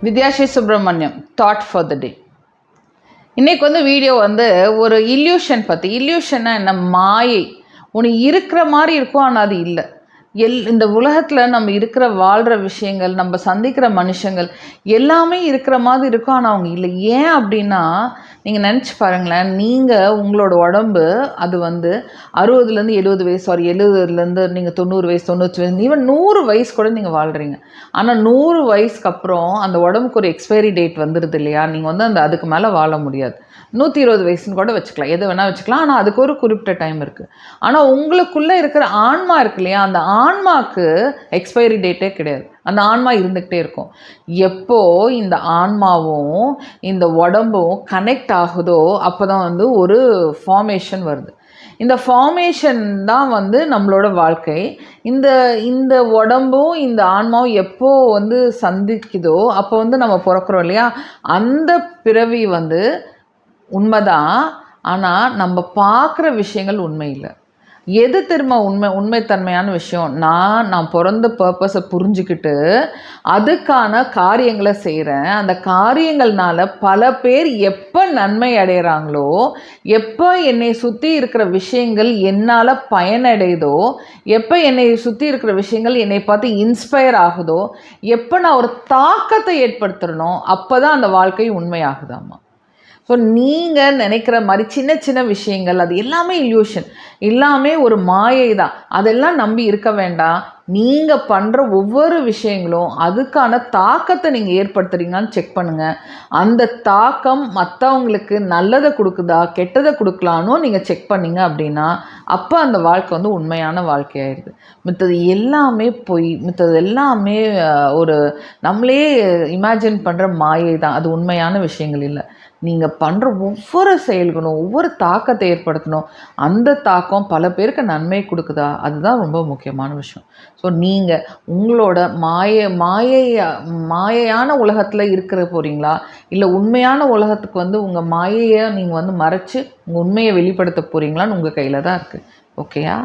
Vidyasri Subramaniam thought for the day. இன்றைக்கி video ஒரு illusion பற்றி. இல்யூஷன்னா என்ன? மாயை. ஒன்று இருக்கிற மாதிரி இருக்கும், ஆனால் அது இல்லை. இந்த உலகத்தில் நம்ம வாழ்கிற விஷயங்கள், நம்ம சந்திக்கிற மனுஷங்கள் எல்லாமே இருக்கிற மாதிரி இருக்கும், ஆனால் அவங்க இல்லை. ஏன் அப்படின்னா, நீங்கள் நினச்சி பாருங்களேன், நீங்கள் உங்களோட உடம்பு அது 60லேருந்து 70 வயசு, 70லேருந்து நீங்கள் 90 வயசு, 90 வயசு, ஈவன் 100 வயசு கூட நீங்கள் வாழ்கிறீங்க. ஆனால் 100 வயசுக்கு அப்புறம் அந்த உடம்புக்கு ஒரு எக்ஸ்பைரி டேட் வந்துடுது இல்லையா? நீங்கள் அதுக்கு மேலே வாழ முடியாது. 120 வயசுன்னு கூட வச்சுக்கலாம், எது வேணால் வச்சுக்கலாம். ஆனால் அதுக்கு ஒரு குறிப்பிட்ட டைம் இருக்குது. ஆனால் உங்களுக்குள்ளே இருக்கிற ஆன்மா இருக்கு இல்லையா, அந்த ஆன்மாவுக்கு எக்ஸ்பைரி டேட்டே கிடையாது. அந்த ஆன்மா இருந்துக்கிட்டே இருக்கும். எப்போ இந்த ஆன்மாவும் இந்த உடம்பும் கனெக்ட் ஆகுதோ அப்போ தான் ஒரு ஃபார்மேஷன் வருது. இந்த ஃபார்மேஷன் தான் நம்மளோட வாழ்க்கை. இந்த இந்த உடம்பும் இந்த ஆன்மாவும் எப்போ சந்திக்குதோ அப்போ நம்ம பிறக்கிறோம் இல்லையா? அந்த பிறவி உண்மைதான். ஆனால் நம்ம பார்க்குற விஷயங்கள் உண்மை இல்லை. எது திரும்ப உண்மைத்தன்மையான விஷயம்? நான் பிறந்த பர்பஸை புரிஞ்சுக்கிட்டு அதுக்கான காரியங்களை செய்கிறேன். அந்த காரியங்கள்னால பல பேர் எப்போ நன்மை அடைகிறாங்களோ, எப்போ என்னை சுற்றி இருக்கிற விஷயங்கள் என்னால் பயனடையுதோ, எப்போ என்னை சுற்றி இருக்கிற விஷயங்கள் என்னை பார்த்து இன்ஸ்பயர் ஆகுதோ, எப்போ நான் ஒரு தாக்கத்தை ஏற்படுத்துகிறனோ அப்போ தான் அந்த வாழ்க்கை உண்மையாகுதாம்மா. ஸோ நீங்கள் நினைக்கிற மாதிரி சின்ன சின்ன விஷயங்கள் அது எல்லாமே இல்யூஷன், எல்லாமே ஒரு மாயை தான். அதெல்லாம் நம்பி இருக்க வேண்டாம். நீங்கள் பண்ணுற ஒவ்வொரு விஷயங்களும் அதுக்கான தாக்கத்தை நீங்கள் ஏற்படுத்துகிறீங்களான்னு செக் பண்ணுங்கள். அந்த தாக்கம் மற்றவங்களுக்கு நல்லதை கொடுக்குதா கெட்டதை கொடுக்கலான்னு நீங்கள் செக் பண்ணிங்க அப்படின்னா அப்போ அந்த வாழ்க்கை உண்மையான வாழ்க்கையாயிருது. மித்தது எல்லாமே பொய், மித்தது எல்லாமே ஒரு நம்மளே இமேஜின் பண்ணுற மாயை தான். அது உண்மையான விஷயங்கள் இல்லை. நீங்கள் பண்ணுற ஒவ்வொரு செயல்களும் ஒவ்வொரு தாக்கத்தை ஏற்படுத்தணும். அந்த தாக்கம் பல பேருக்கு நன்மை கொடுக்குதா, அதுதான் ரொம்ப முக்கியமான விஷயம். ஸோ நீங்கள் உங்களோட மாயையான உலகத்தில் இருக்கிற போகிறீங்களா, இல்லை உண்மையான உலகத்துக்கு உங்கள் மாயையை நீங்கள் மறைச்சி உங்கள் உண்மையை வெளிப்படுத்த போகிறீங்களான்னு உங்கள் கையில் தான் இருக்குது. ஓகேயா?